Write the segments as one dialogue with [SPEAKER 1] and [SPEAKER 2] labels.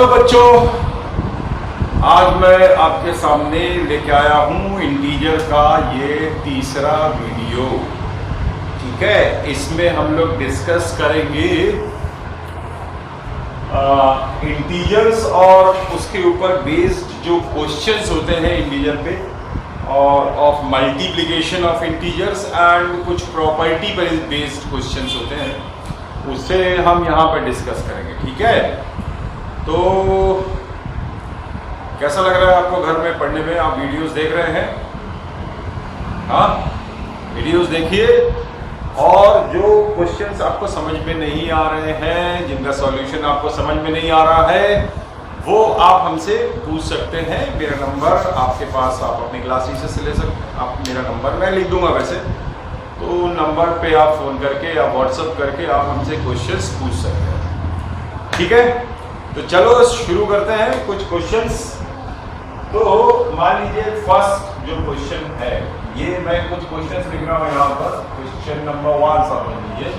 [SPEAKER 1] Hello बच्चों, आज मैं आपके सामने लेके आया हूँ इंटीजर का ये तीसरा वीडियो। ठीक है, इसमें हम लोग डिस्कस करेंगे इंटीजर्स और उसके ऊपर बेस्ड जो क्वेश्चंस होते हैं इंटीजर पे, और of multiplication of integers and कुछ प्रॉपर्टी पर बेस्ड क्वेश्चंस होते हैं, उससे हम यहाँ पर डिस्कस करेंगे। ठीक है, तो कैसा लग रहा है आपको घर में पढ़ने में? आप वीडियोस देख रहे हैं? हाँ, वीडियोस देखिए, और जो क्वेश्चंस आपको समझ में नहीं आ रहे हैं, जिनका सॉल्यूशन आपको समझ में नहीं आ रहा है, वो आप हमसे पूछ सकते हैं। मेरा नंबर आपके पास, आप अपनी क्लास टीचर से ले सकते। आप मेरा नंबर मैं लिख दूंगा वैसे, तो नंबर पे आप फ़ोन करके या व्हाट्सअप करके आप हमसे क्वेश्चंस पूछ सकते हैं। ठीक है, तो चलो शुरू करते हैं कुछ क्वेश्चंस। तो मान लीजिए फर्स्ट जो क्वेश्चन है, ये मैं कुछ क्वेश्चंस लिख रहा हूँ यहाँ पर। क्वेश्चन नंबर 1 समझ लीजिए,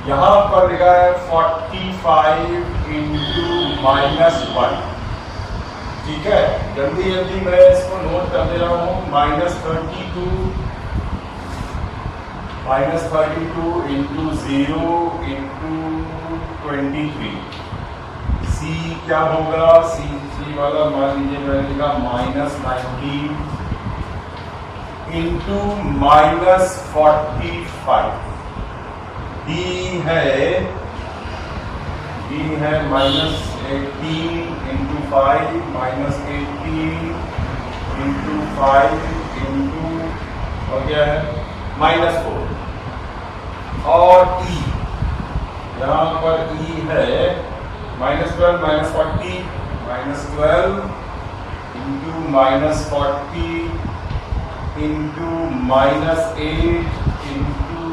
[SPEAKER 1] यहाँ पर लिखा है 45 इंटू -1। ठीक है, जल्दी जल्दी मैं इसको नोट कर दे रहा हूँ। -32 इंटू 0 इंटू 23। सी क्या होगा? सी वाला मान लीजिए मैंने लिखा -19 इंटू -45। डी है -18 इंटू 5 -18 इंटू 5 इंटू और क्या है -4। और ई, यहाँ पर ई है -12 -40 -12 इंटू -40 इंटू -8 इंटू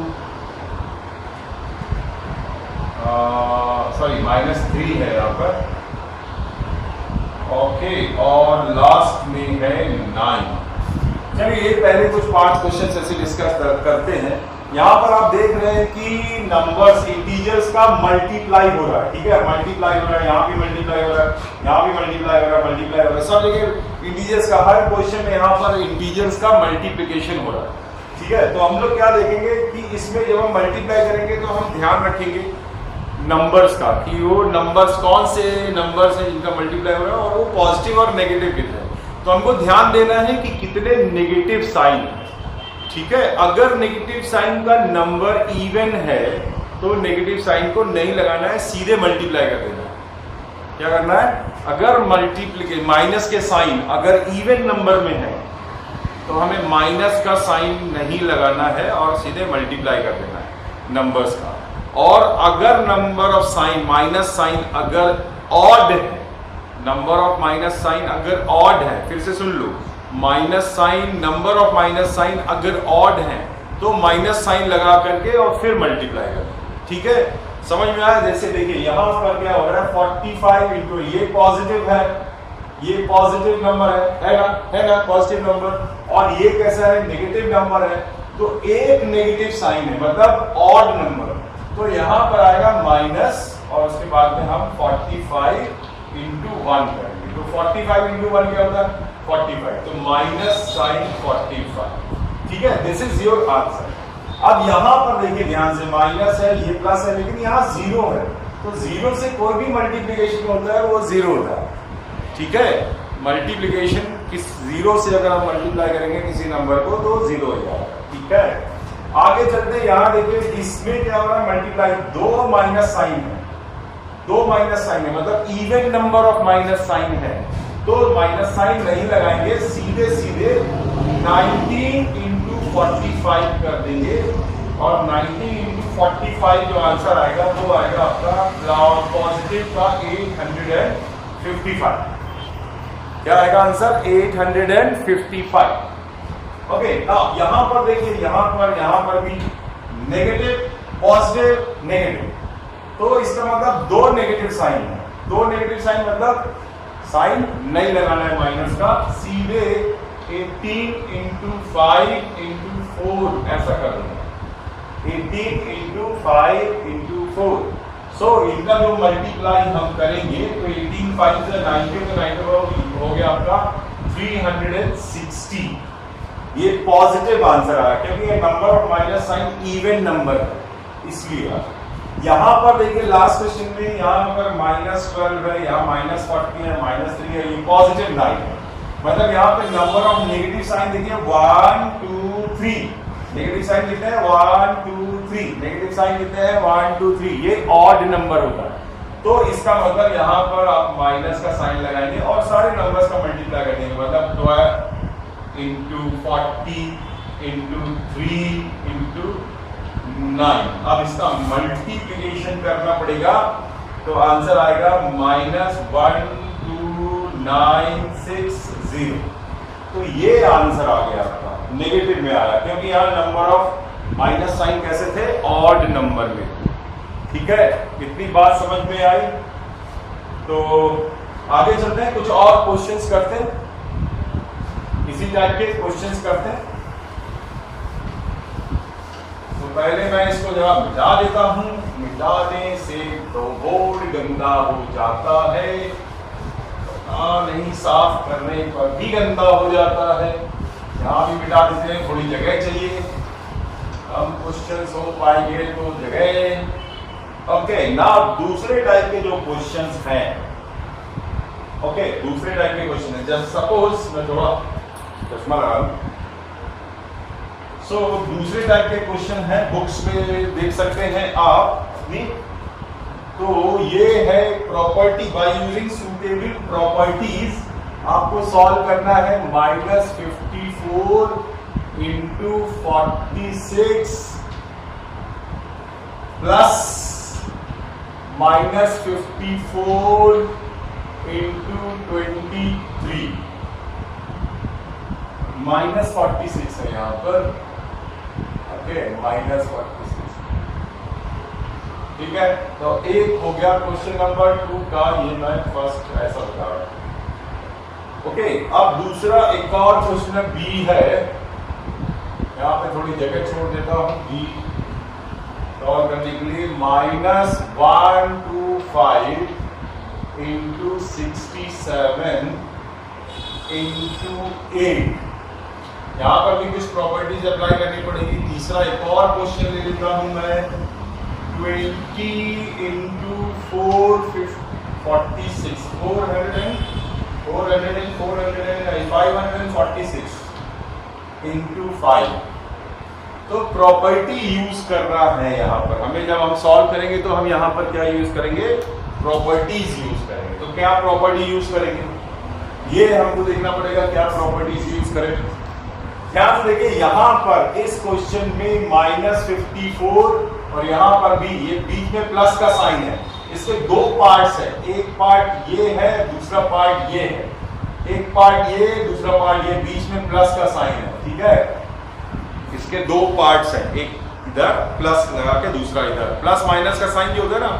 [SPEAKER 1] -3 है यहाँ पर। ओके, और लास्ट में है 9। चलिए पहले कुछ 5 क्वेश्चन ऐसे डिस्कस करते हैं। यहाँ पर आप देख रहे हैं कि नंबर्स इंटीजर्स का मल्टीप्लाई हो रहा है। ठीक है, मल्टीप्लाई हो रहा है, यहाँ भी मल्टीप्लाई हो रहा है, यहाँ भी मल्टीप्लाई हो रहा है, मल्टीप्लाई हो रहा है, सब जगह इंटीजर्स का। हर क्वेश्चन में यहाँ पर इंटीजर्स का मल्टीप्लिकेशन हो रहा है। ठीक है, तो हम लोग क्या देखेंगे कि इसमें जब हम मल्टीप्लाई करेंगे तो हम ध्यान रखेंगे नंबर्स का, कि वो नंबर्स कौन से नंबर्स हैं जिनका मल्टीप्लाई हो रहा है, और वो पॉजिटिव और नेगेटिव कितने हैं। तो हमको ध्यान देना है कि कितने नेगेटिव साइन है। ठीक है, अगर नेगेटिव साइन का नंबर इवन है तो नेगेटिव साइन को नहीं लगाना है, सीधे मल्टीप्लाई कर देना है। क्या करना है? अगर मल्टीप्लिकेशन माइनस के साइन अगर इवन नंबर में है तो हमें माइनस का साइन नहीं लगाना है और सीधे मल्टीप्लाई कर देना है नंबर्स का। और अगर number of sign minus sign अगर ऑड है, नंबर ऑफ माइनस साइन अगर ऑड है, फिर से सुन लो, minus sign, number of minus sign अगर ऑड है तो माइनस साइन लगा करके और फिर मल्टीप्लाई कर। ठीक है, समझ में आया? जैसे देखिए यहाँ पर क्या हो रहा है, 45 इंटू, ये पॉजिटिव है, ये पॉजिटिव नंबर है ना पॉजिटिव नंबर, और ये कैसा है? नेगेटिव नंबर है। तो एक नेगेटिव साइन है, मतलब ऑड नंबर, तो यहाँ पर आएगा माइनस, और उसके बाद में हम 45 इंटू 1 करेंगे। तो 45 इंटू 1 क्या होता है? 45, तो माइनस साइन 45। ठीक है, दिस इज योर आंसर। अब यहाँ पर देखिए ध्यान से, माइनस है, ये प्लस है, लेकिन यहाँ 0 है, तो 0 से कोई भी मल्टीप्लिकेशन होता है वो 0 होता है। ठीक है, मल्टीप्लिकेशन किस 0 से अगर हम मल्टीप्लाई करेंगे किसी नंबर को तो 0 हो जाएगा। ठीक है, आगे चलते, यहाँ देखिए इसमें क्या हो रहा है? मल्टीप्लाई, 2 माइनस साइन है, 2 माइनस साइन है, मतलब even number of minus sign है, तो माइनस साइन नहीं लगाएंगे, सीधे सीधे 19 इंटू 45 कर देंगे, और 19 इंटू 45 जो आंसर आएगा वो आएगा आपका पॉजिटिव का 855। क्या आएगा आंसर? 855। ओके, यहाँ पर देखिए, यहाँ पर भी नेगेटिव पॉजिटिव नेगेटिव, तो इसका मतलब 2 नेगेटिव साइन है। 2 नेगेटिव साइन मतलब साइन नहीं लगाना है माइनस का, सीधे 18 इंटू 5 इंटू 4 ऐसा कर देना। 18 इंटू 5 इंटू 4। सो इनका जो मल्टीप्लाई हम करेंगे तो 18 5 से 90 तो 90 हो गया आपका 360। ये पॉजिटिव आंसर आया क्योंकि ये number of minus sign even number है, इसलिए यहां पर देखिए लास्ट क्वेश्चन में यहां पर -12 है, यहां -40 है, -3 है, ये पॉजिटिव 9 है। मतलब यहां पे नंबर ऑफ नेगेटिव साइन देखिए 1 2 3, नेगेटिव साइन कितने हैं 1 2 3, नेगेटिव साइन कितने हैं 1 2 3, ये ऑड नंबर होता है। तो इसका मतलब यहां पर आप माइनस का साइन लगाएंगे और सारे नंबर्स का मल्टीप्लाई कर देंगे, मतलब 12 इंटू 40 इंटू 3 इंटू 9। अब इसका मल्टीप्लिकेशन करना पड़ेगा तो आंसर आएगा -12960। तो ये आंसर आ गया आपका, नेगेटिव में आया क्योंकि यहाँ नंबर ऑफ माइनस साइन कैसे थे ऑड नंबर में। ठीक है, इतनी बात समझ में आई। तो आगे चलते हैं, कुछ और क्वेश्चंस करते हैं, इसी टाइप के क्वेश्चंस करते हैं। तो पहले मैं इसको जरा मिटा देता हूं, मिटाने से तो बोर्ड गंदा हो जाता है, नहीं साफ करने पर भी गंदा हो जाता है। यहां भी मिटा देते हैं, थोड़ी जगह चाहिए, हम क्वेश्चंस हो पाएंगे तो जगह। ओके, नाउ दूसरे टाइप के जो क्वेश्चंस हैं, ओके दूसरे टाइप के क्वेश्चन है, जब सपोज मैं थोड़ा चश्मा लगा लूं। सो दूसरे टाइप के क्वेश्चन है, बुक्स में देख सकते हैं आप नहीं? तो ये है property, by using suitable properties आपको सॉल्व करना है। -54 इंटू 46 प्लस -54 इंटू 23, -46 है यहां पर। ओके, -46, ठीक है। तो एक हो गया क्वेश्चन नंबर 2 का, ये मैं फर्स्ट ऐसा बता रहा हूं। ओके, अब दूसरा एक और क्वेश्चन बी है, यहां पे थोड़ी जगह छोड़ देता हूं बी सॉल्व करने के लिए। -125 इंटू 67 इंटू 8, यहां पर भी कुछ प्रॉपर्टीज अप्लाई करनी पड़ेगी। तीसरा एक और क्वेश्चन ले लेता हूं मैं, 20 इंटू 546 इंटू 5। तो प्रॉपर्टी यूज करना है यहां पर हमें। जब हम सॉल्व करेंगे तो हम यहां पर क्या यूज करेंगे, प्रॉपर्टीज यूज करेंगे। तो क्या प्रॉपर्टी यूज करेंगे, ये हमको देखना पड़ेगा क्या प्रॉपर्टीज यूज करें। ध्यान से देखिए, यहां पर इस क्वेश्चन में -54 और यहां पर भी ये बीच में प्लस का साइन है। इसके दो पार्ट्स है, एक पार्ट ये है, दूसरा पार्ट ये है। एक पार्ट ये, दूसरा पार्ट ये, बीच में प्लस का साइन है। ठीक है, इसके दो पार्ट्स हैं, एक इधर प्लस लगा के दूसरा इधर। प्लस माइनस का साइन जो होता है ना,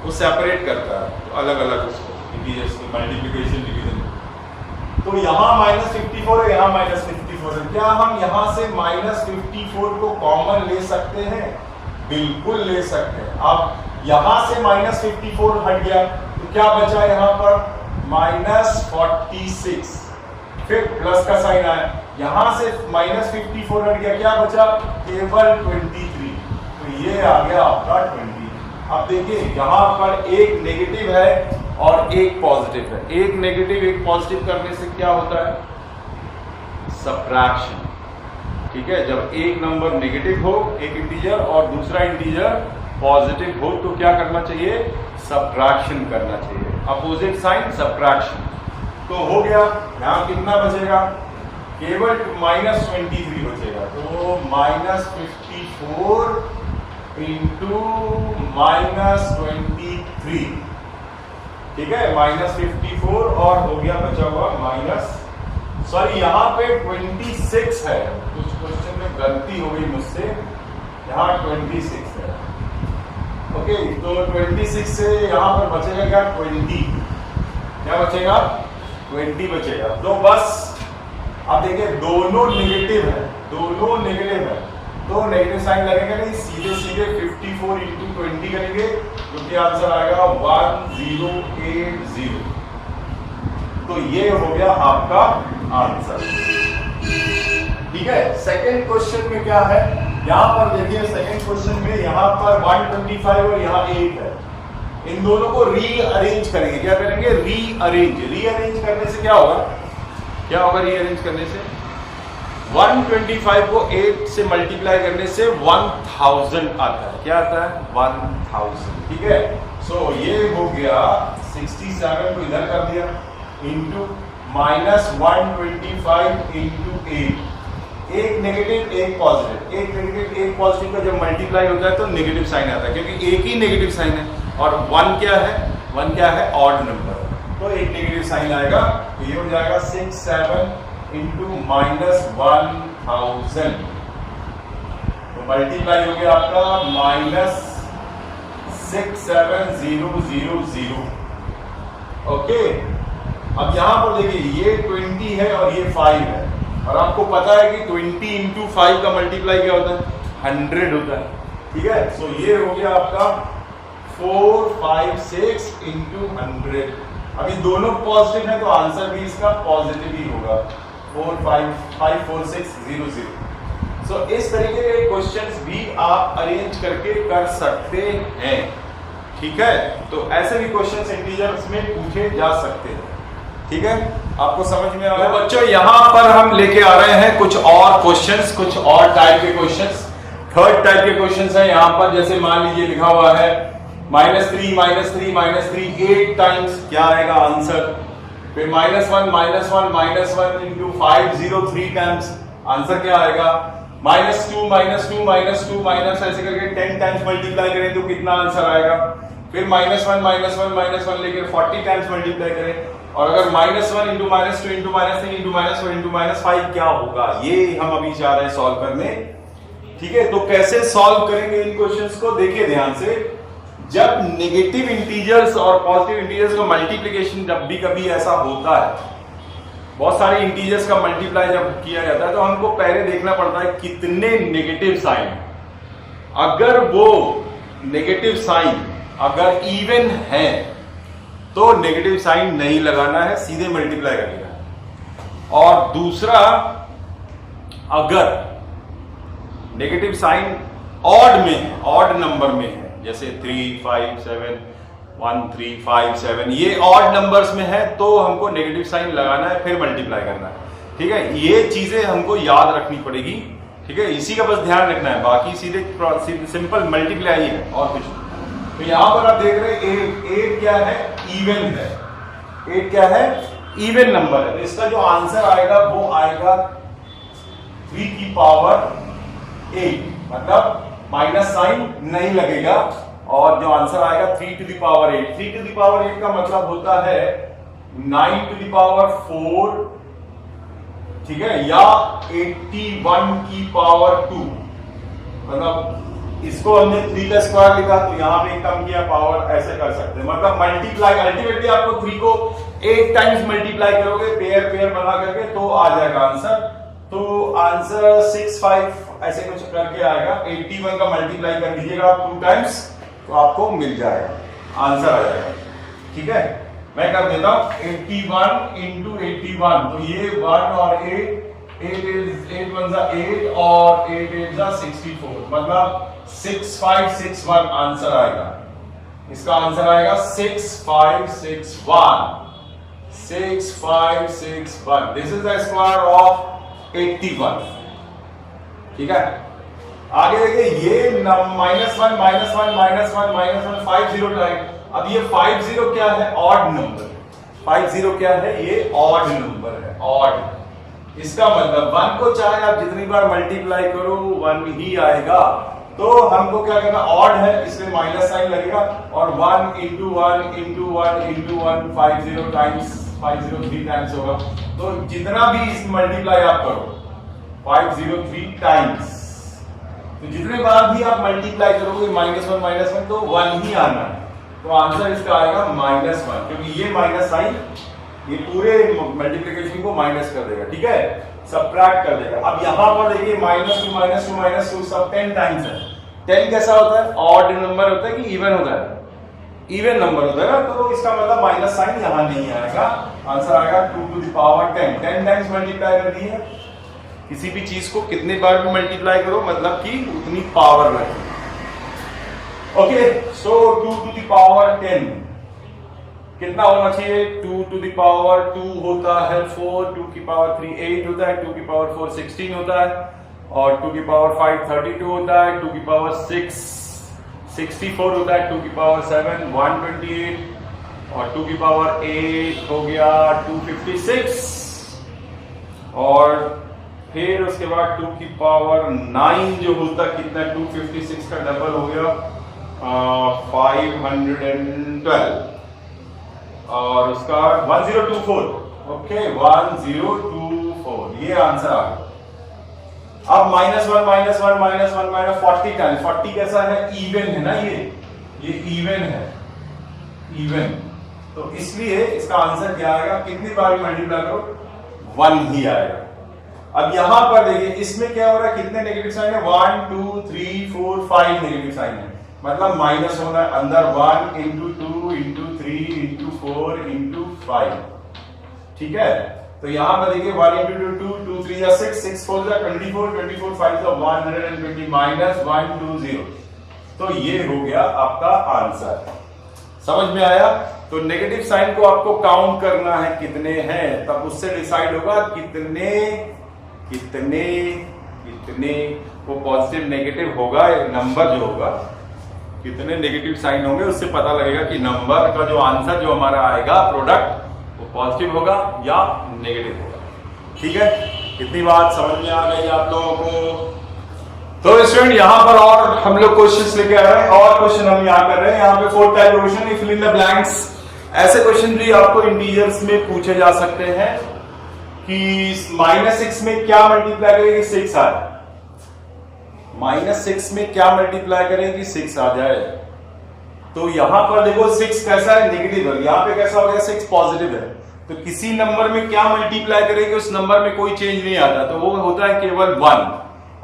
[SPEAKER 1] वो सेपरेट करता है तो अलग अलग उसको इंटीजर्स की मल्टीप्लिकेशन डिवीजन। तो यहाँ -54 है, यहाँ -54 है। क्या हम यहाँ से -54 को कॉमन ले सकते हैं? बिल्कुल ले सकते हैं। अब यहाँ से -54 हट गया तो क्या बचा यहाँ पर -46, फिर प्लस का साइन आया। यहां से -54 हट गया, क्या बचा केवल 23, तो ये आ गया आपका 20। अब देखिए यहां पर एक नेगेटिव है और एक पॉजिटिव है। एक नेगेटिव एक पॉजिटिव करने से क्या होता है, सबट्रैक्शन। ठीक है, जब एक नंबर नेगेटिव हो एक इंटीजर और दूसरा इंटीजर पॉजिटिव हो तो क्या करना चाहिए, सबट्रैक्शन करना चाहिए, अपोजिट साइन सबट्रैक्शन। तो हो गया, यहां कितना बचेगा, केवल -23 बचेगा। तो -54 इंटू -23, ठीक है, -54 और हो गया बचा हुआ सॉरी यहाँ पे 26 है, कुछ क्वेश्चन में गलती हो गई मुझसे, यहाँ 26 है। ओके, तो 26 से यहाँ पर बचेगा क्या 20, क्या बचेगा 20 बचेगा। तो बस अब देखिए दोनों नेगेटिव है, दोनों नेगेटिव है तो नेगेटिव साइन लगेगा नहीं, सीधे सीधे 54 इंटू 20 करेंगे, जो कि आंसर आएगा 1080। तो ये हो गया आपका आंसर। ठीक है, सेकंड क्वेश्चन में क्या है, यहां पर देखिए सेकंड क्वेश्चन में यहां पर 125 और यहां 8 है, इन दोनों को रीअरेंज करेंगे। क्या करेंगे? रीअरेंज करने से क्या होगा, रीअरेंज करने से 125 को 8 से मल्टीप्लाई करने से 1000 आता है। क्या आता है? 1000। ठीक है, सो ये हो गया 67 को इधर कर दिया इंटू -125 इंटू 8, एक नेगेटिव एक पॉजिटिव, एक नेगेटिव एक पॉजिटिव का जब मल्टीप्लाई होता है तो नेगेटिव साइन आता है, क्योंकि एक ही नेगेटिव साइन है और 1 क्या है? 1 क्या है? ऑड नंबर, तो एक नेगेटिव साइन आएगा, तो ये हो जाएगा 67 इंटू -1000, तो मल्टीप्लाई हो गया आपका -67000। ओके, अब यहां पर देखिए ये 20 है और ये 5 है, और आपको पता है कि 20 इंटू 5 का मल्टीप्लाई क्या होता है? 100 होता है। ठीक है, सो ये हो गया आपका 456 इंटू 100। अभी दोनों पॉजिटिव है तो आंसर भी इसका पॉजिटिव ही होगा, 454600। सो इस तरीके के क्वेश्चंस भी आप अरेंज करके कर सकते हैं। ठीक है, तो ऐसे भी क्वेश्चंस इंटीजर्स में पूछे जा सकते हैं। ठीक है, आपको समझ में आ रहा है? तो बच्चों यहां पर हम लेके आ रहे हैं कुछ और क्वेश्चंस, कुछ और टाइप के क्वेश्चंस। थर्ड टाइप के क्वेश्चंस है यहां पर, जैसे मान लीजिए लिखा हुआ है -3 8 टाइम्स, क्या आएगा आंसर? फिर -1 इंटू 503 टाइम्स, आंसर क्या आएगा? -2 ऐसे करके 10 टाइम्स मल्टीप्लाई करें तो कितना आंसर आएगा? फिर -1 लेकर 40 टाइम्स मल्टीप्लाई करें, और अगर -1 इंटू -2 इंटू -3 इंटू -4 इंटू -5 क्या होगा, ये हम अभी जा रहे हैं सॉल्व करने। ठीक है, तो कैसे सॉल्व करेंगे इन क्वेश्चंस को, देखिए ध्यान से। जब नेगेटिव इंटीजर्स और पॉजिटिव इंटीजर्स का मल्टीप्लिकेशन जब भी कभी ऐसा होता है, बहुत सारे इंटीजर्स का मल्टीप्लाई जब किया जाता है, तो हमको पहले देखना पड़ता है कितने नेगेटिव साइन। अगर वो नेगेटिव साइन अगर इवन है तो नेगेटिव साइन नहीं लगाना है, सीधे मल्टीप्लाई कर देना है। और दूसरा, अगर नेगेटिव साइन ऑड में है, ऑड नंबर में है, जैसे 3 5 7 1 3 5 7, ये ऑड नंबर्स में है तो हमको नेगेटिव साइन लगाना है, फिर मल्टीप्लाई करना है। ठीक है, ये चीजें हमको याद रखनी पड़ेगी। ठीक है, इसी का बस ध्यान रखना है, बाकी सीधे सिंपल मल्टीप्लाई है और कुछ नहीं। तो यहां पर आप देख रहे हैं 8 क्या है? इवन है। 8 क्या है? इवन नंबर है, तो इसका जो आंसर आएगा वो आएगा 3 की पावर 8, मतलब माइनस साइन नहीं लगेगा, और जो आंसर आएगा 3 to the power 8। 3 to the power 8 का मतलब होता है 9 टू द पावर 4, ठीक है, या 81 की पावर 2। मतलब इसको हमने 3 का स्क्वायर लिखा तो यहां पे कम किया पावर, ऐसे कर सकते हैं। मतलब मल्टीप्लाई, अल्टीमेटली आपको 3 को 8 टाइम्स मल्टीप्लाई करोगे पेयर बना करके तो आ जाएगा आंसर। तो आंसर 65 ऐसे कुछ करके आएगा। 81 का मल्टीप्लाई कर दीजिएगा आप 2 टाइम्स तो आपको मिल जाएगा, आंसर आ जाएगा। ठीक है, मैं कर देता हूं 81 इंटू 81, तो ये 1 और 8 1 जा 8 और 8 8 जा 64, मतलब 6561 आंसर आएगा। इसका आंसर आएगा 6561। 6561, this is the square of 81। ठीक है, आगे देखिए ये -1 50 टाइम। अब ये 50 क्या है? Odd number. 50 क्या है? ये ऑड नंबर है, ऑड। इसका मतलब 1 को चाहे आप जितनी बार मल्टीप्लाई करो 1 ही आएगा। तो हमको क्या करना, ऑड है इसमें माइनस साइन लगेगा, और 1 into 1 into 1 into 1 50 times 503 times होगा। तो जितना भी इस मल्टीप्लाई आप करो 503 टाइम्स, तो जितने बार भी आप मल्टीप्लाई करोगे -1 तो 1 ही आना है। तो आंसर इसका आएगा -1, क्योंकि ये माइनस साइन ये पूरे मल्टीप्लिकेशन को माइनस कर देगा। ठीक है, सबट्रैक्ट कर देगा। अब यहां पर देखिए -2 सब 10 टाइम्स है। 10 कैसा होता है? ऑड नंबर होता है कि इवन होता है? इवन नंबर होता है ना, तो इसका मतलब माइनस साइन यहां नहीं आएगा। आंसर आएगा 2 to the power 10। 10 times multiply कर दी है। किसी भी चीज को कितने बार भी मल्टीप्लाई करो मतलब कि उतनी पावर लगे। Okay, so 2 to the power 10 कितना होना चाहिए? 2 to the power 2 होता है 4, 2 की पावर 3 8 होता है, 2 की पावर 4 16 होता है, और 2 की पावर 5 32 होता है, 2 की पावर 6 64 होता है, 2 की पावर 7 128, और 2 की पावर 8 हो गया 256, और फिर उसके बाद 2 की पावर 9 जो होता है कितना? 256 का डबल हो गया 512, और उसका 1024। ओके, 1024 ये आंसर आ गया। अब -1 -1 -1 -40 टाइम्स 40 कैसा है? इवन है ना, ये इवन है, इवन, तो इसलिए इसका आंसर क्या आएगा? कितनी बार मल्टीप्लाई करो 1 ही आएगा। अब यहां पर देखिए इसमें क्या हो रहा है? कितने नेगेटिव साइन है? 1 2 3 4 5 नेगेटिव साइन है, मतलब माइनस होना है अंदर 1 into 2 into 3 into 4 into 5। ठीक है, तो यहां पर देखिए 1 into 2 2 3 या 6 6 4 या 24 24 5 या 120 माइनस 120। तो ये हो गया आपका आंसर। समझ में आया? तो नेगेटिव साइन को आपको काउंट करना है कितने हैं, तब उससे डिसाइड होगा कितने कितने कितने वो पॉजिटिव नेगेटिव होगा, नंबर जो होगा कितने नेगेटिव साइन होंगे उससे पता लगेगा कि नंबर का जो आंसर जो हमारा आएगा प्रोडक्ट वो पॉजिटिव होगा या नेगेटिव होगा। ठीक है, कितनी बात समझ में आ गई आप लोगों को? तो स्टूडेंट यहां पर और हम लोग क्वेश्चंस लेके आ रहे हैं, और क्वेश्चन हम यहां कर रहे हैं। यहां पे 4 type question, fill in the blanks. ऐसे क्वेश्चन भी आपको इंटीजर्स में पूछे जा सकते हैं कि -6 में क्या मल्टीप्लाई करेगी? 6 आ जाए। -6 में क्या मल्टीप्लाई करेगी? 6 आ जाए। तो यहां पर देखो 6 कैसा है? नेगेटिव है, यहां पे कैसा हो गया? 6 पॉजिटिव है। तो किसी नंबर में क्या मल्टीप्लाई करेगी उस नंबर में कोई चेंज नहीं आता, तो वो होता है केवल 1,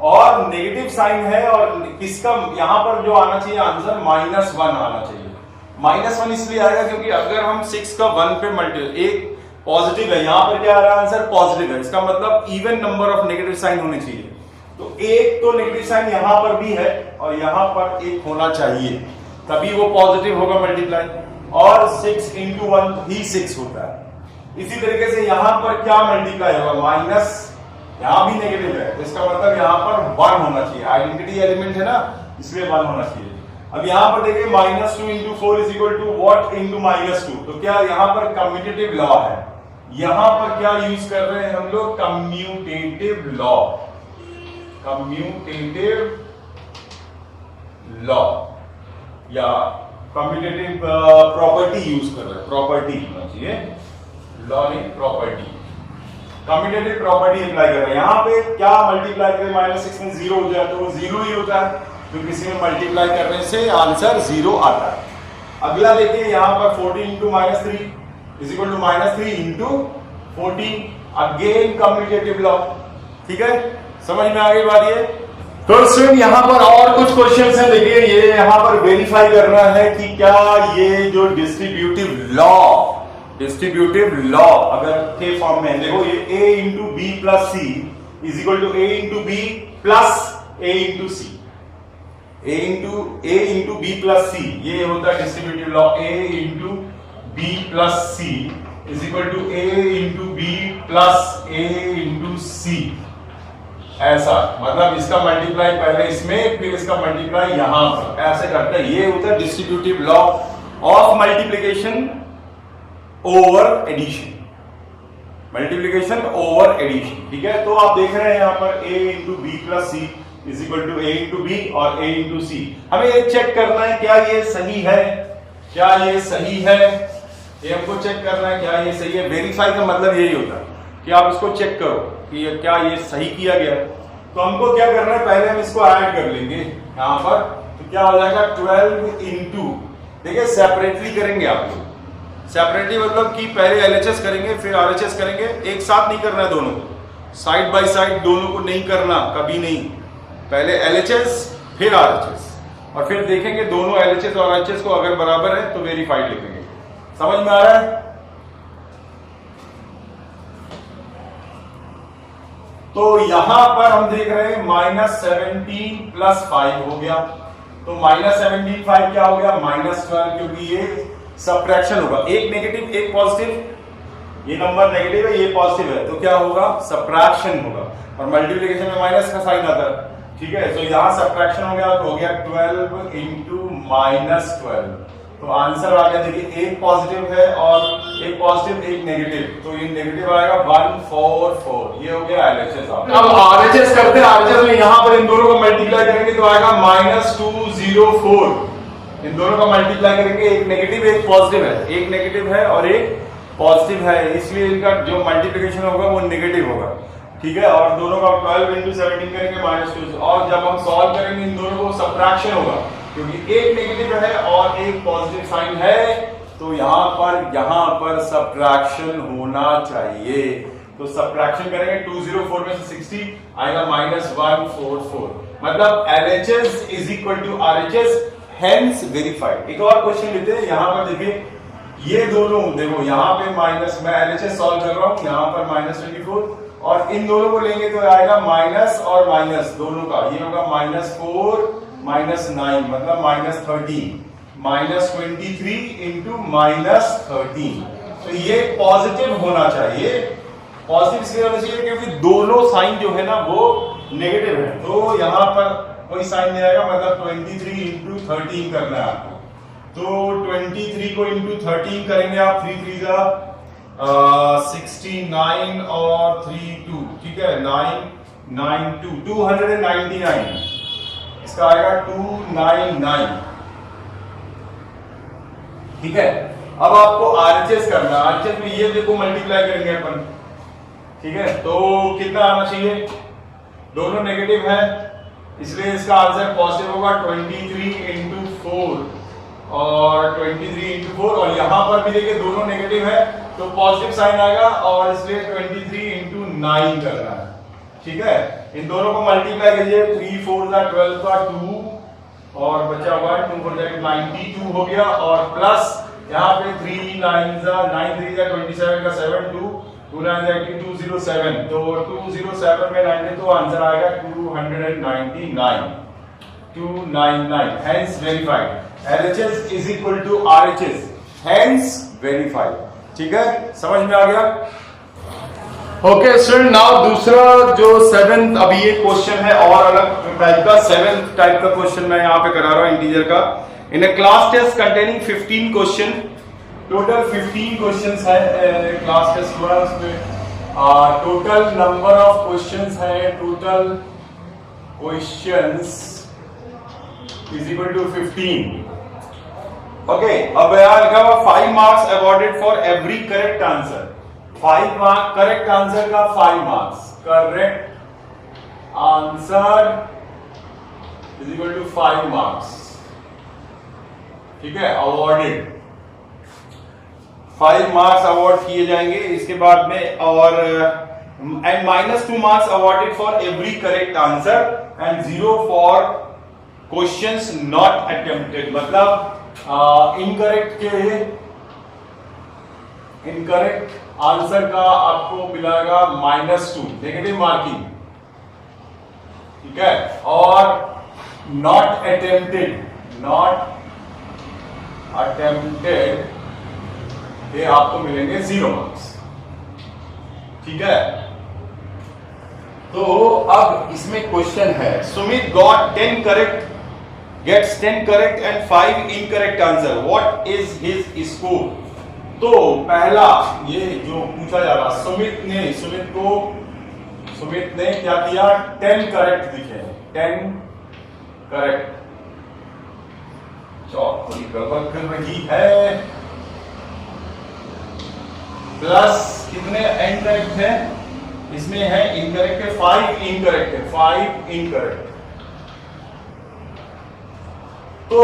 [SPEAKER 1] और नेगेटिव साइन है, और किसका यहां पर जो आना चाहिए आंसर -1 आना चाहिए। -1 इसलिए आएगा क्योंकि अगर हम 6 का 1 पे मल्टीप्लाई, एक पॉजिटिव है, यहां पर क्या आ रहा है? आंसर पॉजिटिव है, इसका मतलब even number of negative sign होने चाहिए। तो एक तो नेगेटिव साइन यहां पर भी है और यहां पर एक होना चाहिए, तभी वो पॉजिटिव होगा मल्टीप्लाई, और 6 into 1 ही 6 होता है। इसी तरीके से यहां पर क्या मल्टीप्लाई होगा? माइनस, यहां भी नेगेटिव है, तो इसका मतलब यहां पर 1 होना चाहिए, आइडेंटिटी एलिमेंट है ना, इसलिए 1 होना चाहिए। अब यहां पर देखिए -2 into 4 is equal to what into -2, तो क्या यहां पर कम्यूटेटिव लॉ है। यहां पर क्या यूज कर रहे हैं हम लोग? कम्यूटेटिव लॉ, कम्यूटेटिव लॉ या कम्यूटेटिव प्रॉपर्टी यूज कर रहे हैं, प्रॉपर्टी होना चाहिए, लॉ नहीं प्रॉपर्टी। कम्यूटेटिव प्रॉपर्टी अप्लाई कर रहे हैं। यहां पे क्या मल्टीप्लाई करें? -6 में 0 हो जाए तो वो 0 ही होता है, तो किसी में मल्टीप्लाई करने से आंसर 0 आता है। अगला देखिए यहां पर 14 into -3 is equal to -3 into 14, again commutative law. ठीक है, समझ में आ गई बात ये? तो स्टूडेंट यहां पर और कुछ क्वेश्चंस हैं, देखिए ये यहां पर वेरीफाई करना है कि क्या ये जो डिस्ट्रीब्यूटिव लॉ अगर के फॉर्म में, देखो ये a into b plus c is equal to a into b plus a into c, a into b plus c, ये होता है distributive law. a into b plus c is equal to a into b plus a into c, ऐसा मतलब इसका multiply पहले इसमें फिर इसका मल्टीप्लाई यहां पर, ऐसे करते हैं। ये होता है distributive law of multiplication over addition, multiplication over addition. ठीक है, तो आप देख रहे हैं यहां पर a into b plus c is equal to a into b और a into c। हमें ये चेक करना है क्या ये सही है, क्या ये सही है, ये हमको चेक करना है क्या ये सही है। वेरीफाई का मतलब यही होता है कि आप इसको चेक करो कि क्या ये सही किया गया है। तो हमको क्या करना है, पहले हम इसको ऐड कर लेंगे यहां पर, तो क्या हो जाएगा 12 into, देखिए सेपरेटली करेंगे आप लोग, सेपरेटली मतलब कि पहले LHS करेंगे फिर RHS करेंगे, एक साथ नहीं करना है, दोनों साइड बाय साइड दोनों को नहीं करना, कभी नहीं, पहले LHS फिर RHS, और फिर देखेंगे दोनों LHS और RHS को अगर बराबर है तो वेरीफाइड लिखेंगे। समझ में आ रहा है? तो यहां पर हम देख रहे हैं -17 प्लस 5 हो गया, तो -17 5 क्या हो गया -12, क्योंकि ये सबट्रैक्शन होगा, एक नेगेटिव एक पॉजिटिव, ये नंबर नेगेटिव है ये पॉजिटिव है, तो क्या होगा सबट्रैक्शन होगा, और मल्टीप्लिकेशन में माइनस का साइन आता है, ठीक है। तो यहां सबट्रैक्शन हो गया, तो हो गया 12 इंटू -12, तो आंसर आ गया, देखिए एक पॉजिटिव है और एक पॉजिटिव एक नेगेटिव, तो ये नेगेटिव आएगा 144, ये हो गया एलएचएस। अब आरएचएस करते हैं, आरएचएस में यहां पर इन दोनों को मल्टीप्लाई करेंगे तो आएगा -204, इन दोनों का मल्टीप्लाई करेंगे, एक नेगेटिव एक पॉजिटिव है, एक नेगेटिव है और एक पॉजिटिव है, इसलिए इनका जो मल्टीप्लिकेशन होगा वो नेगेटिव होगा, ठीक है। और दोनों का 12 इंटू 17 करेंगे -2, और जब हम सॉल्व करेंगे इन दोनों को सबट्रैक्शन होगा, क्योंकि एक नेगेटिव है और एक पॉजिटिव साइन है, तो यहां पर सबट्रैक्शन होना चाहिए, तो सबट्रैक्शन करेंगे 204 में से 60 आएगा -144, मतलब LHS is equal to RHS, hence verified. एक और क्वेश्चन लेते हैं, यहां पर देखिए ये दोनों देखो, यहां पे माइनस, मैं LHS सॉल्व कर रहा हूं, यहां पर -24 और इन दोनों को लेंगे तो आएगा माइनस और माइनस दोनों का, ये होगा -4 -9 मतलब -13, -23 इंटू -13, तो ये पॉजिटिव होना चाहिए, पॉजिटिव इसलिए होना चाहिए क्योंकि दोनों साइन जो है ना वो नेगेटिव है, तो यहां पर कोई साइन नहीं आएगा, मतलब 23 इंटू 13 करना है आपको, तो 23 को इंटू 13 करेंगे आप, 3 3 जा 69 और 3 2, ठीक है, 299, इसका आएगा 299, ठीक है। अब आपको आरएचएस करना है, आरएचएस में ये देखो मल्टीप्लाई करेंगे अपन, ठीक है, तो कितना आना चाहिए, दोनों नेगेटिव है इसलिए इसका आंसर पॉजिटिव होगा, 23 इंटू 4 और 23 इंटू 4, और यहां पर भी देखिए दोनों नेगेटिव है तो पॉजिटिव साइन आएगा, और इसलिए 23 इंटू 9 करना है, ठीक है। इन दोनों को मल्टीप्लाई करिए, 3 4 का 12 का 2 और बचा हुआ 2 4 का 92 हो गया, और प्लस यहाँ पे 3 9 जा 9 3 जा 27 का 7 2 2 9 जा 207, तो 207 में 90 तो आंसर आएगा 299, hence verified, LHS is equal to RHS, hence verified, ठीक है, समझ में आ गया। ओके स्टूडेंट, नाउ दूसरा जो 7th, अभी ये क्वेश्चन है और अलग टाइप का, 7th टाइप का क्वेश्चन मैं यहाँ पे करा रहा हूँ इंटीजर का, in a class test containing 15 question, total 15 questions है, क्लास टेस्ट हुआ उसमें, टोटल नंबर ऑफ क्वेश्चंस है, total questions is equal to 15, okay. अब यहाँ लिखा हुआ 5 marks awarded for every correct answer, 5 marks correct answer का 5 marks, correct answer is equal to 5 marks, ठीक है, अवॉर्डेड 5 मार्क्स अवॉर्ड किए जाएंगे इसके बाद में, और and -2 marks awarded for every correct answer and 0 for questions not attempted, मतलब इनकरेक्ट आंसर का आपको मिलेगा -2, नेगेटिव मार्किंग, ठीक है, और नॉट अटेम्प्टेड ये आपको मिलेंगे 0 मार्क्स, ठीक है। तो अब इसमें क्वेश्चन है, Sumit got 10 correct, gets 10 correct and 5 incorrect answer, what is his score? तो पहला ये जो पूछा जा रहा, सुमित ने क्या किया, 10 करेक्ट दिखे, 10 करेक्ट, चौक थोड़ी गड़बड़ कर रही है, प्लस कितने इनकरेक्ट है, इसमें है इनकरेक्ट है 5 इनकरेक्ट है, 5 इनकरेक्ट, तो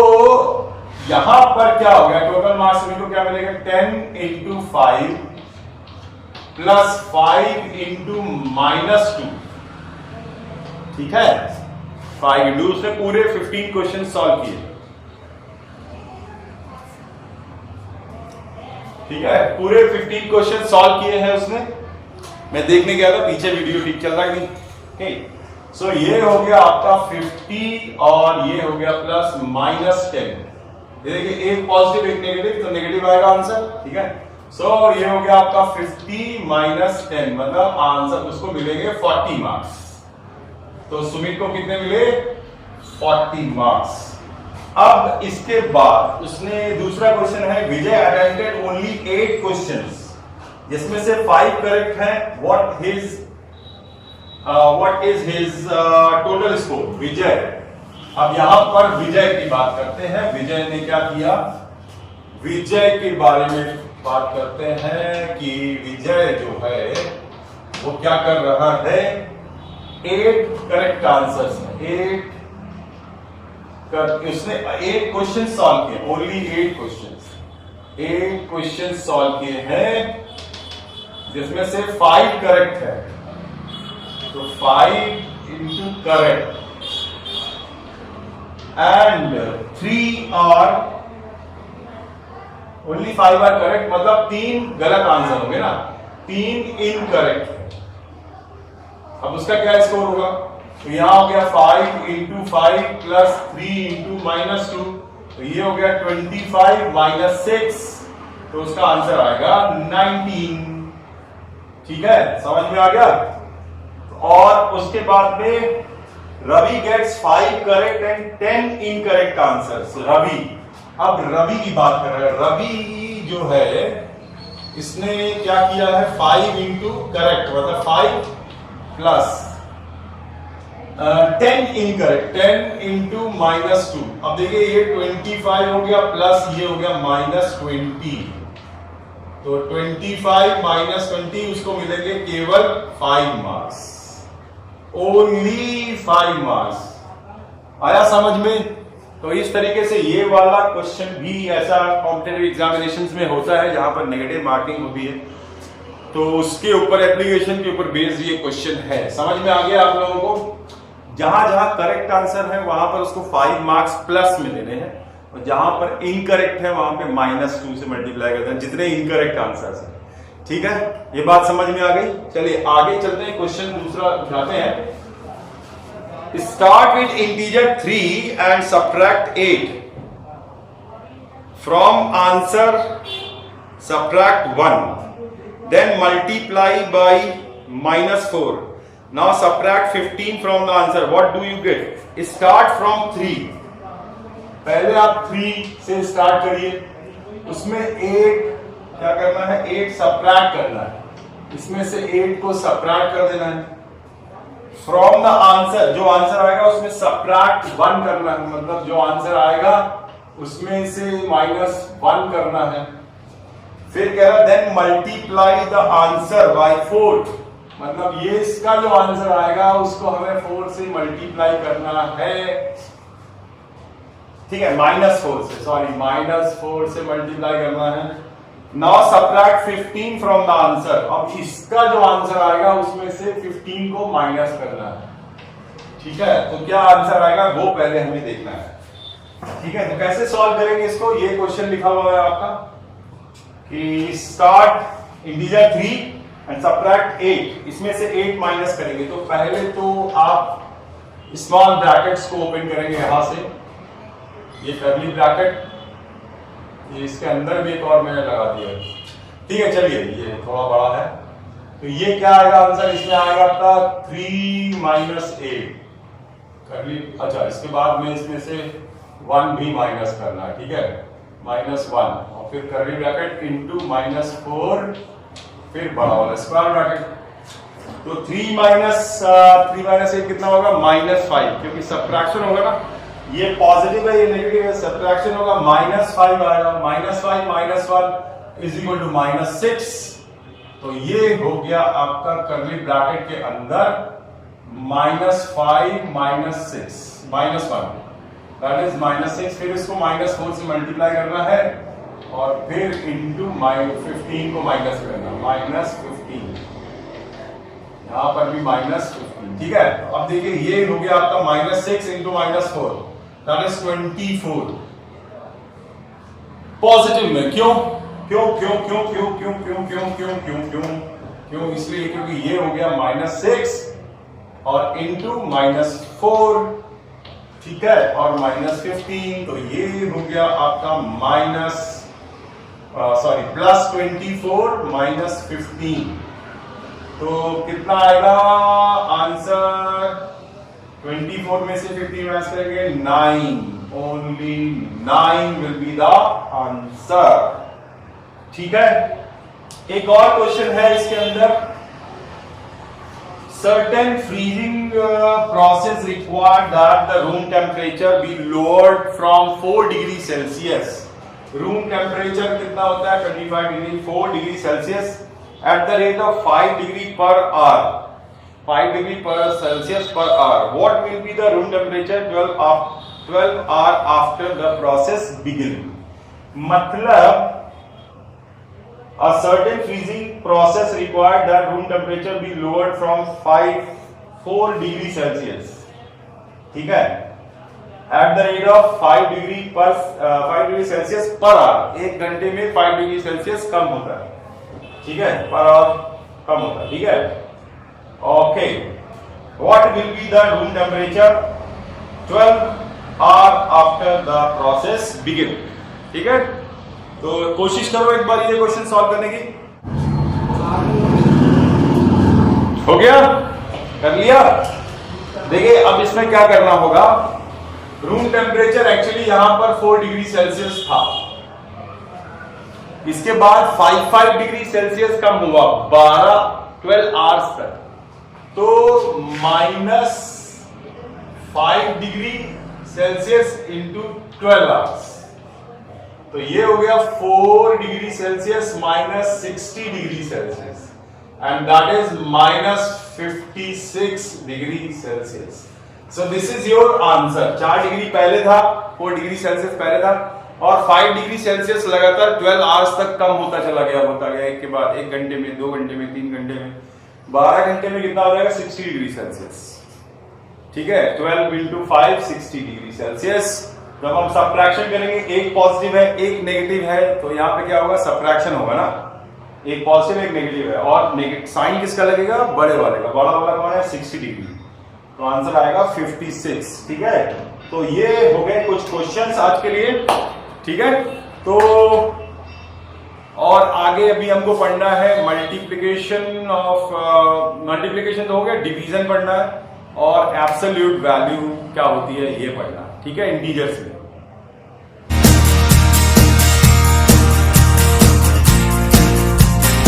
[SPEAKER 1] यहां पर क्या हो गया, टोटल मार्क्स सभी को क्या मिलेगा, 10 इंटू 5 प्लस 5 इंटू -2, ठीक है, 5 इंटू, उसने पूरे 15 क्वेश्चन सॉल्व किए, ठीक है, पूरे 15 क्वेश्चन सॉल्व किए हैं उसने, मैं देखने गया था पीछे वीडियो ठीक चल रहा है नहीं। ओके, सो ये हो गया आपका 50 और ये हो गया प्लस -10। देखिए एक पॉजिटिव एक नेगेटिव, तो नेगेटिव आएगा आंसर, ठीक है। सो ये हो गया आपका 50 - 10, मतलब आंसर उसको मिलेंगे 40 मार्क्स। तो सुमित को कितने मिले? 40 मार्क्स। अब इसके बाद उसने दूसरा क्वेश्चन है, विजय अटेम्प्टेड ओनली 8 क्वेश्चंस जिसमें से 5 करेक्ट हैं। What is his total score? Vijay, अब यहां पर विजय की बात करते हैं। विजय ने क्या किया? विजय के बारे में बात करते हैं कि विजय जो है वो क्या कर रहा है? 8 करेक्ट आंसर्स हैं। उसने 8 क्वेश्चन सॉल्व किए, ओनली 8 क्वेश्चन सॉल्व किए हैं जिसमें से 5 करेक्ट है। तो 5 इंटू करेक्ट एंड 3 और ओनली 5 आर करेक्ट, मतलब 3 गलत आंसर होंगे ना, 3 इनकरेक्ट है। अब उसका क्या स्कोर होगा? तो यहां हो गया 5 इंटू 5 प्लस 3 इंटू -2, तो ये हो गया 25 - 6, तो उसका आंसर आएगा 19। ठीक है, समझ में आ गया? और उसके बाद में Ravi gets 5 correct and 10 incorrect answers. Ravi, अब रवि की बात कर रहे हैं। रवि जो है इसने क्या किया है? 5 इंटू करेक्ट, मतलब 5 प्लस 10 इनकरेक्ट, 10 इंटू -2। अब देखिए ये 25 हो गया प्लस ये हो गया -20, तो 25 - 20 उसको मिलेंगे केवल 5 मार्क्स, ओनली 5 मार्क्स। आया समझ में? तो इस तरीके से ये वाला क्वेश्चन भी ऐसा कॉम्पिटिटिव एग्जामिनेशंस में होता है जहां पर नेगेटिव मार्किंग होती है, तो उसके ऊपर एप्लीकेशन के ऊपर बेस्ड ये क्वेश्चन है। समझ में आ गया आप लोगों को? जहां जहां करेक्ट आंसर है वहां पर उसको 5 मार्क्स प्लस में लेने हैं, और जहां पर इनकरेक्ट है वहां पे -2 से मल्टीप्लाई करते हैं जितने इनकरेक्ट आंसर है। ठीक है, ये बात समझ में आ गई? चलिए आगे चलते हैं, क्वेश्चन दूसरा उठाते हैं। Start with integer 3 and subtract 8 from answer, subtract 1, then multiply by -4। Now subtract 15 from the answer, what do you get? Start from 3, पहले आप 3 से स्टार्ट करिए, उसमें 8 क्या करना है? 8 सब्ट्रैक्ट करना है, इसमें से 8 को सब्ट्रैक्ट कर देना है। फ्रॉम द आंसर, जो आंसर आएगा उसमें सब्ट्रैक्ट 1 करना है, मतलब जो आंसर आएगा उसमें से -1 करना है। फिर कह रहा then multiply the answer by 4, मतलब ये इसका जो आंसर आएगा उसको हमें 4 से मल्टीप्लाई करना है। ठीक है, -4 से, सॉरी -4 से मल्टीप्लाई करना है। Now subtract 15 from the answer, अब इसका जो आंसर आएगा उसमें से 15 को माइनस करना है। ठीक है, तो क्या आंसर आएगा वो पहले हमें देखना है। ठीक है, तो कैसे सॉल्व करेंगे इसको? ये क्वेश्चन लिखा हुआ है आपका कि स्टार्ट इंटीजर 3 एंड सब्ट्रैक्ट 8, इसमें से 8 माइनस करेंगे। तो पहले तो आप स्मॉल ब्रैकेट्स को ओपन करेंगे यहां से, ये कर्ली ब्रैकेट, ये इसके अंदर भी एक और मैंने लगा दिया। ठीक है, चलिए ये थोड़ा बड़ा है, तो ये क्या आएगा आंसर? इसमें आएगा आपका 3 - 8 कर्ली। अच्छा, इसके बाद में इसमें से 1 भी माइनस करना है। ठीक है, -1 और फिर कर्ली ब्रैकेट इंटू -4, फिर बड़ा वाला स्क्वायर ब्रैकेट। तो 3 - 8 कितना होगा? -5, क्योंकि सब्ट्रैक्शन होगा ना, ये पॉजिटिव है ये नेगेटिव है, सब्ट्रैक्शन होगा -5 आएगा। -5 - 1 इज इक्वल टू -6, तो ये हो गया आपका कर्ली ब्रैकेट के अंदर -5 - 6 -1, दैट इज -6। फिर इसको -4 से मल्टीप्लाई करना है और फिर इंटू 15 को माइनस करना, -15, यहां पर भी -15। ठीक है, अब देखिए ये हो गया आपका -6 इंटू -4, दैट इज 24 पॉजिटिव में। क्यों क्यों क्यों क्यों क्यों क्यों क्यों क्यों क्यों क्यों क्यों क्यों? इसलिए क्योंकि ये हो गया -6 और इंटू -4, ठीक है, और -15, तो ये हो गया आपका +24 -15, तो कितना आएगा आंसर? 24 में से 15 माइनस करेंगे 9, only 9 will be the answer. ठीक है, एक और क्वेश्चन है इसके अंदर, certain freezing process required that the room temperature be lowered from 4 degree Celsius. Room temperature कितना होता है? 25 degree, 4 degree Celsius at the rate of 5 degree per hour, 5 degree per Celsius per hour. What will be the room temperature 12 hour after the process begin? मतलब a certain freezing process required that room temperature be lowered from 4 degree Celsius, ठीक है, at the rate of 5 degree Celsius per hour, एक घंटे में 5 degree Celsius कम होता है, ठीक है, पर आवर कम होता है, ठीक है। Okay, what will be the room temperature 12 hour after the process begin, ठीक है। तो कोशिश करो एक बार ये क्वेश्चन सॉल्व करने की। हो गया? कर लिया? देखिए अब इसमें क्या करना होगा, रूम टेम्परेचर एक्चुअली यहां पर 4 डिग्री सेल्सियस था, इसके बाद 5 डिग्री सेल्सियस कम हुआ 12 आवर्स तक, तो -5 डिग्री सेल्सियस इंटू 12 आवर्स, तो ये हो गया 4 degree Celsius -60 degree Celsius, and that is -56 degree Celsius. So this is your answer. 4 degree पहले था, 4 डिग्री सेल्सियस पहले था, और 5 डिग्री सेल्सियस लगातार 12 आवर्स तक कम होता चला गया, एक के बाद 1 घंटे में, 2 घंटे में, 3 घंटे में, 12 घंटे में कितना हो जाएगा? 60 डिग्री सेल्सियस, ठीक है। 12 इंटू 5 60 डिग्री सेल्सियस। जब हम सब्ट्रैक्शन करेंगे, एक पॉजिटिव है एक नेगेटिव है, तो यहाँ पे क्या होगा? सब्ट्रैक्शन होगा ना, एक पॉजिटिव एक नेगेटिव है, और साइन किसका लगेगा? बड़े वाले का। बड़ा वाला कौन है? 60 डिग्री, तो आंसर आएगा 56, ठीक है। तो ये हो गए कुछ क्वेश्चंस आज के लिए, ठीक है। तो और आगे अभी हमको पढ़ना है मल्टीप्लिकेशन तो हो गया, डिवीजन पढ़ना है, और एब्सोल्यूट वैल्यू क्या होती है ये पढ़ना, ठीक है, इंटीजर्स में।